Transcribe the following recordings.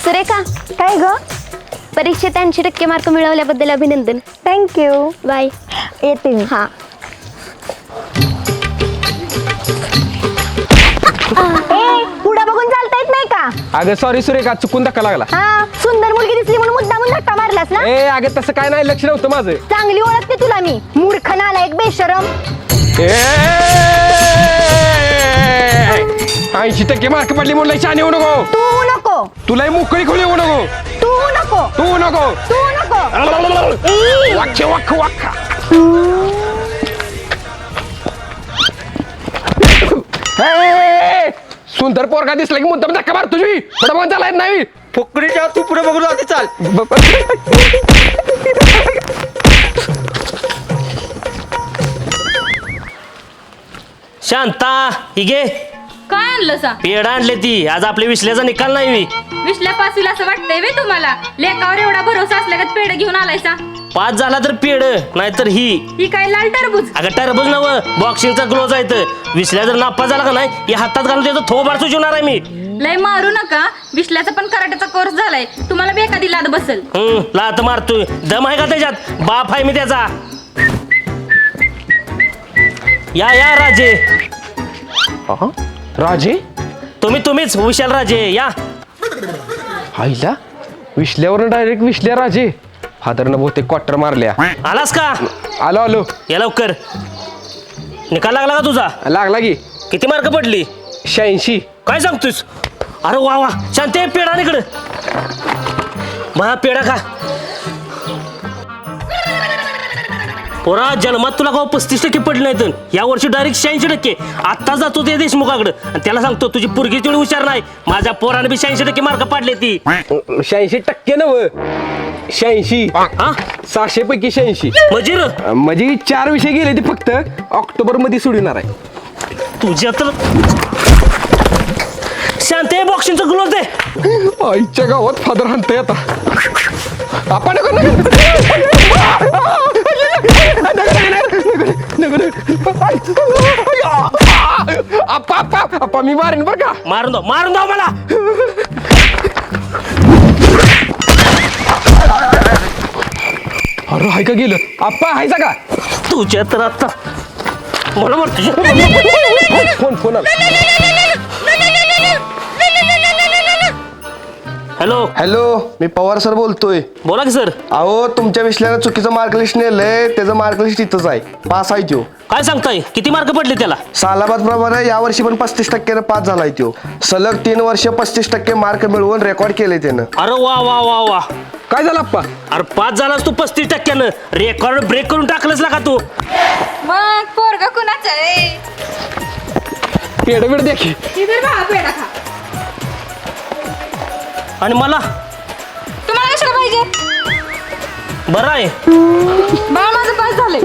सुरेखा, काय ग? परीक्षेत 80% मार्क मिळवल्याबद्दल अभिनंदन. थँक्यू. बाय. येते मी. हा. पुढे बघून चालता येत नाही का? अगं सॉरी सुरेखा, चुकून धक्का लागला. हा, सुंदर मुलगी दिसली म्हणून मुद्दामून धक्का मारलास ना? ए अगं तसं काय नाही, लक्ष नव्हतं माझं. चांगली ओळखते तुला मी. मूर्ख नालायक बेशरम. 80% मार्क पडली म्हणून शान येऊ नको. तू नको. तुलाही मोकळी खोली येऊ नको. तू नको. तू नको. तू नको. ई. वाक्य वाक्य वाक्य. सुंदर पोरगा दिसला की मुद्दाम धक्का मार तुझी. थोडं बघून चालायत नाही. फुकरीच्या तू पुढे बघून आधी चाल. शांता ही घे काय आणलं सा? पेड आणले ती. आज आपल्या विश्लेचा निकाल नाही मी. विश्ल्या पाचवीला असं वाटतंय वे तुम्हाला? लेकावर एवढा भरोसा असल्या का पेड घेऊन आलायसा? पाच झाला तर पेड, नाहीतर ही काय लाल टरबूज? अगं टरबूज नव, बॉक्सिंगचा ग्लोज आहे तर. विश्ल्या जर नापास झाला का नाही, हे हातात घालून त्याचं थोबाड सुचवणार आहे मी. लय मारू नका. विश्ल्याचा पण कराटेचा कोर्स झालाय. तुम्हाला बी एखादी लाद बसल. लात मारतोय. दम आहे का त्याच्यात? बाप आहे मी त्याचा. या राजे. राजे तुम्हीच विशाल राजे या. आईला विश्ल्यावर डायरेक्ट विश्ल्या राजे. फादरनं बहुतेक क्वार्टर मारल्या. आलास का? आलो आलो. या लवकर. निकाल लागला का तुझा? लागला की. किती मार्क पडली? 86. काय सांगतोस? अरे वा वा, शांती पेढा इकडं. महा पेढा खा. पोरा जन्मात तुला का 35% पडले नाहीत, या वर्षी डायरेक्ट 86%. आत्ता जातो ते देशमुखाकडे आणि त्याला सांगतो तुझी पोरगी तेवढी हुशार नाही. माझ्या पोराने बी 86% मार्क पाडले ती. 86% नव 86. हा 600 पैकी 86. मजीर म्हणजे 4 विषय गेले ते फक्त. ऑक्टोबर मध्ये सोडणार आहे. तुझ्या तर शांती बॉक्सिंगचा ग्लोव्ह दे. आईच्या गावात फादर हाणतंय आता. आपण आप्पा मी मारेन बरं का. मारून दो मला. अरे हाय का गेलं. आप्पा हायचा का? तुझ्या तर आता मला फोन आला. हॅलो हॅलो, मी पवार सर बोलतोय. बोला की सर. अहो तुमच्या विश्ल्यानं चुकीचं मार्क लिस्ट नेलंय. त्याचं मार्क लिस्ट इथंच आहे. पास आहे त्यो. काय सांगताय? किती मार्क पडले त्याला? सालाबाद प्रमाणे यावर्षी पण 35% पास झालाय त्यो. सलग 3 वर्ष 35% मार्क मिळवून रेकॉर्ड केले त्यानं. अरे वा वा वा वा. काय झालं आप्पा? अरे पास झालास तू 35%. रेकॉर्ड ब्रेक करून टाकलंस ना का तू? मग पोरगा कुणाचा आहे? पेड द्या की. इधर बघा पेढा खा. आणि मला तुम्हाला कशाला पाहिजे? बरं आहे. बाळ माझं पास झालंय.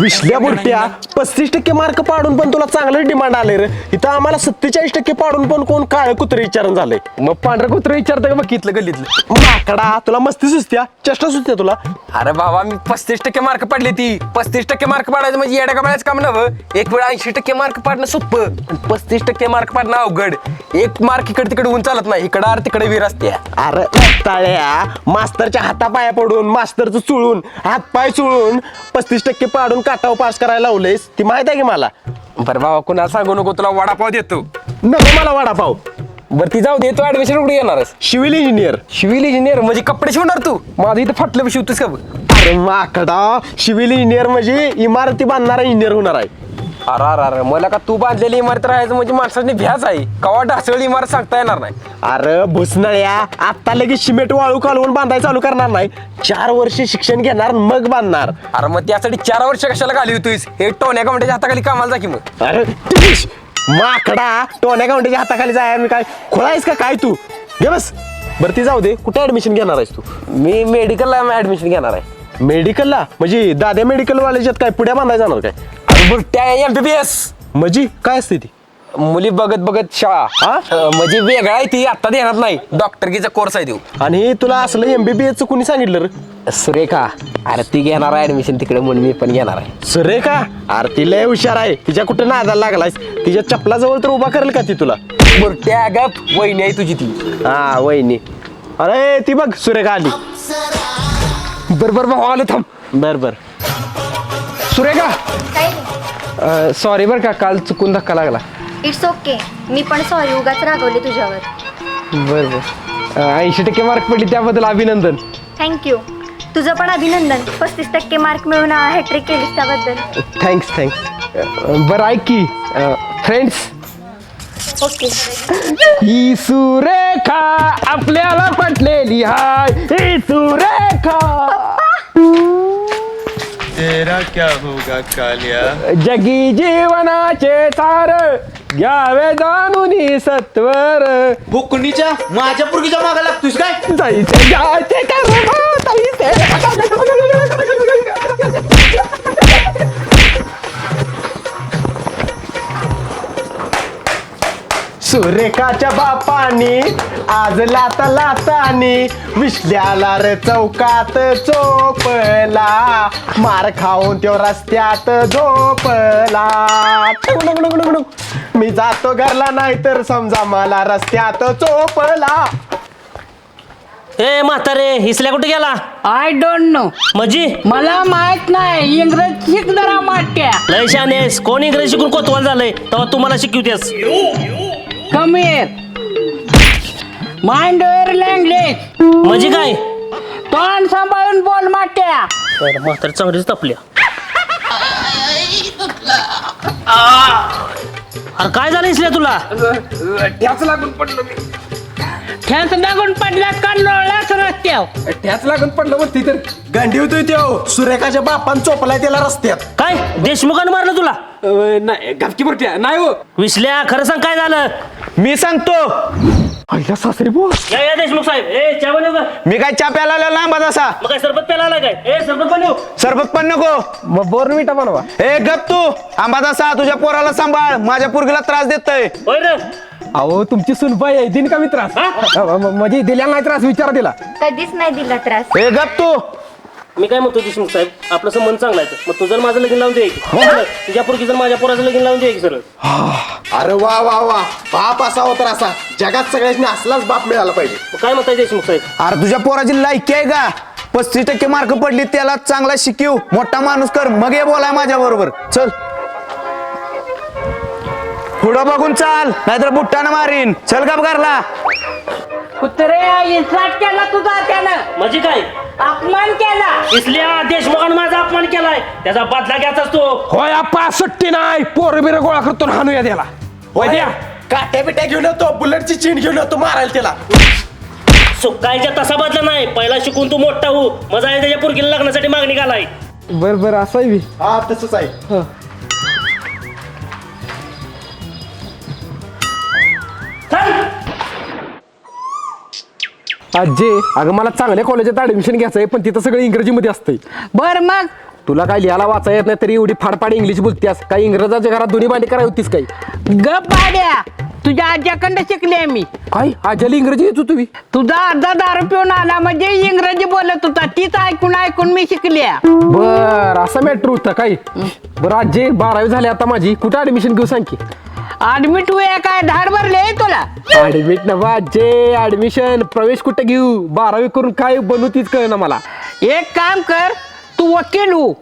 विश्ल्या बुरट्या 35% मार्क पाडून पण तुला चांगलं डिमांड आले रे. इथं आम्हाला 47% पाडून पण कोण काळ कुत्रे विचारून झालंय. मग पांढरं कुत्र विचारतं का बघितलं गल्लीतलं. माकडा, तुला मस्ती सुचत्या, चेष्टा सुचत्या तुला. अरे बाबा मी 35% मार्क पडले ती. 35% मार्क पाडायचं म्हणजे येड्या कमायचं काम नव्हं. एक वेळा 80% मार्क पाडणं सोपं, 35% मार्क पाडणं अवघड. एक मार्क इकडे तिकडे होऊन चालत नाही. इकडं आर तिकडे वीर असते. अरे टाळ्या, मास्तरच्या हातापाया पडून, मास्तरचं चुळून, हातपाय चुळून 35% पाडून काटावर पास करायला लावलेस. ती माहित आहे की मला. बरं बाबा कुणाला सांगू नको, तुला वडापाव देतो. नको मला वडापाव. बरं ती जाऊ दे. तू ऍडमिशन कुठे येणारस? Civil engineer. सिव्हिल इंजिनियर म्हणजे कपडे शिवणार तू? माझं इथं फाटलं शिवतोस का बघ. अरे माकडा, सिव्हिल इंजिनियर म्हणजे इमारती बांधणारा इंजिनियर होणार आहे. अरे मला का तू बांधलेली इमारत राहायचं म्हणजे माणसाने भ्याच आहे. कवा ढासळी इमारत सांगता येणार नाही. अरे भुसनळ्या, आता लगेच सिमेंट वाळू कालवून बांधायला चालू करणार नाही. 4 वर्ष शिक्षण घेणार मग बांधणार. अरे मग त्यासाठी 4 वर्ष कशाला घाली होतीस? हे टोन्या कमट्याच्या हाताखाली कामाला जा की मग. अरे टिश, माकडा, टोन्या काउंटीच्या हाताखाली जाय मी काय खोळायस का काय तू? घे बस. बरं ती जाऊ दे, कुठे ऍडमिशन घेणार आहेस तू? मी मेडिकलला ऍडमिशन घेणार आहे. मेडिकलला म्हणजे दाद्या मेडिकल वाल्याच्यात काय पुढ्या बांधायला जाणार काय? त्या MBBS म्हणजे काय असते ती? मुली बघत शाळा. म्हणजे वेगळा आहे ती, आता देणार नाही. डॉक्टरकीचा कोर्स आहे तो. आणि तुला असलं MBBS चं कुणी सांगितलं रे? सुरेखा, अरे ती घेणार आहे ऍडमिशन तिकडे म्हणून मी पण घेणार आहे. सुरेखा, अरे ती लय हुशार आहे. तिच्या कुठे नादाला लागलायस? तिच्या चपलाजवळ तर उभा करेल का ती तुला? बुरट्या गप वहिनी आहे तुझी ती. हा वहिनी. अरे ती बघ सुरेखा आली. बरोबर भाऊ आलं थांब. बर बर. सुरेखा सॉरी बरं का काल चुकून धक्का लागला. It's okay. मी पण सॉरी उगाच रागवले तुझ्यावर. बरं बरं 80% मार्क पडली त्याबद्दल अभिनंदन. थँक्यू. तुझं पण अभिनंदन. 35% मार्क मिळून हॅट्रिक केलीस त्याबद्दल. थँक्स. बरं ऐक की फ्रेंड्स ओके. ही सुरेखा आपल्याला पटलेली हाय. ही सुरेखा तेरा क्या होगा कालिया. जगी जीवनाचे सार घ्यावे जाणून सत्वर. बुकणीच्या माझ्या पुरगीच्या मागा लागतोस काय. जायचे जायचे सुरेखाच्या बापानी आज लातानी विसल्याला रे चौकात चोपला. मार खाऊन त्यो रस्त्यात झोपला. मी जातो घरला नाही तर समजा मला रस्त्यात चोपला. ए म्हातारे हिसल्या कुठे गेला. I don't know. म्हणजे मला माहित नाही. इंग्रज शिक जरा माट्या. लय शानेस. कोण इंग्रजी शिकून कोतवाल झालंय तेव्हा तुम्हाला शिकवतेस. Come here. Mind your language. म्हणजे काय. तोंड सांभाळून बोल माट्या. तर म्हातारे चांगलीच तपल्या. अरे काय झालं इसल्या तुला. ठ्याच लागून पडलं मी. ठेस लागून पडला का लोळाच रस्त्यावर. ठ्याच लागून पडलं मग ती तर गांडी होतोय त्यो. सुरेखाच्या बापान चोपलाय त्याला रस्त्यात. काय देशमुखानं मारलं तुला. नाही घातकी बुरट्या नाही हो. विसल्या खरं सांग काय झालं. मी सांगतो. आईला सासरी बोल. या देशमुख साहेब. ए चहा बनव का. मी काय चा प्याला आलेला ना माझा असा. मग काय सरबत प्याला आला काय. ए सरबत बनव. सरबत पण नको. मग बोर्नविटा बनवा. ए गप तू. आंबादा सा तुझ्या पोराला सांभाळ. माझ्या पोरगीला त्रास देतोय. होय रे. अहो तुमची सुनबाई आहे दिन का मी त्रास. म्हणजे दिल्या नाही त्रास विचार दिला. कधीच नाही दिला त्रास. ए गप तू. मी काय म्हणतो देशमुख साहेब आपलं संबंध चांगला आहे. मग तुझं माझं लगीन लावून दे. तुझ्या पोरगी जर माझ्या पोराचं लगीन लावून दे की सरळ. अरे वा वा वा. बाप असावा तर असा. जगात सगळ्यांनी असलाच बाप मिळाला पाहिजे. मग काय म्हणताय देशमुख साहेब. अरे तुझ्या पोराची लायकी आहे का. 35% मार्क पडली त्याला चांगला शिकीव मोठा माणूस कर मग हे बोलाय माझ्या बरोबर. चल पुढं बघून चाल नाहीतर बुट्टानं मारीन. चल गप घरला. कुत्रे इन्सर्ट केला तुझा त्यानं. म्हणजे काय. अपमान केला. इसल्या देशमुखानं माझा अपमान केलाय त्याचा बदला घ्यायचाच तो. होय आप्पा सुट्टी नाही. पोर बिर गोळा करतो हाणूया त्याला. होय द्या. काट्या बिट्या घेऊन येतो. बुलेटची चीन घेऊन येतो मारायला त्याला. सुकायच्या तसा बदला नाही. पहिला शिकून तू मोठा हो. मजा आहे त्याच्या पोरगीला लग्नासाठी मागणी घालाय. बर बर असं आहे. हा तसंच आहे. आजे अगं मला चांगल्या कॉलेजात ऍडमिशन घ्यायचं आहे पण तिथं सगळं इंग्रजीमध्ये असतंय. बर मग तुला काय लिहायला वाचा येत नाही तरी एवढी फाडफाड इंग्लिश बोलतेस. काही इंग्रजाच्या घरात दोन्ही भांडी कराय होतीस काही. गप पाड्या. तुझ्या आज्याकडं शिकले मी. काय आजली इंग्रजी येतो तुम्ही. तुझा अर्धा दारू पिऊन आला म्हणजे इंग्रजी बोलत होता. तीच ऐकून ऐकून मी शिकल्या. बर असं मॅटर होतं काय. बरं आजे 12वी झाली आता माझी. कुठं ऍडमिशन घेऊ सांग की. ऍडमिट होऊया काय धाड भरले तुला. ऍडमिट नवा आजे ऍडमिशन प्रवेश कुठं घेऊ. 12वी करून काय बनू तीच कळ ना मला. एक काम कर तू वकील हो.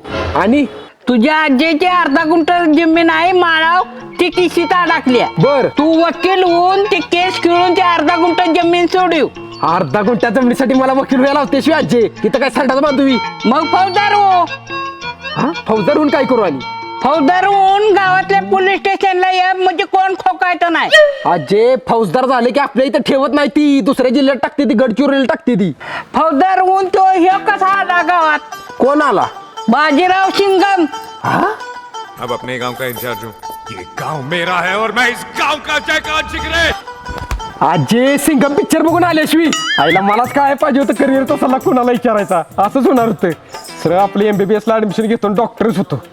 आणि तुझ्या आजीची अर्धा गुंठ जमीन आहे माळाव ती किशीत अडकल्या. बर तू वकील होऊन ती केस खेळून ती अर्धा गुंठ जमीन सोडू. अर्धा गुंठ्या जमिनीसाठी मला वकील व्हायला होते शिवाय आजे. इथं काय सांगता बांधवी. मग फौजदार हो. हा फौजदार होऊन काय करू आणि. फौजदार होऊन गावातल्या पोलीस स्टेशनला या म्हणजे कोण खोकायचं नाही. आजे फौजदार झाले की आपल्या इथं ठेवत नाही ती. दुसऱ्या जिल्ह्यात टाकते ती. गडचिरोलीला टाकते ती. फौजदार होऊन तो हे कसा आला गावात. कोण आला. बाजीराव सिंगम. अब अपने गांव का इंचार्ज हूँ. ये गांव मेरा है और मैं इस गांव का जयकार जिगरे. आजे सिंगम पिक्चर बघून आले शिवी. आईला मलाच काय पाहिजे होतं करिअरचा सल्ला कोणाला विचारायचा. असंच होणार होतं. सरळ आपले MBBS ला ऍडमिशन घेतो डॉक्टरच होतो.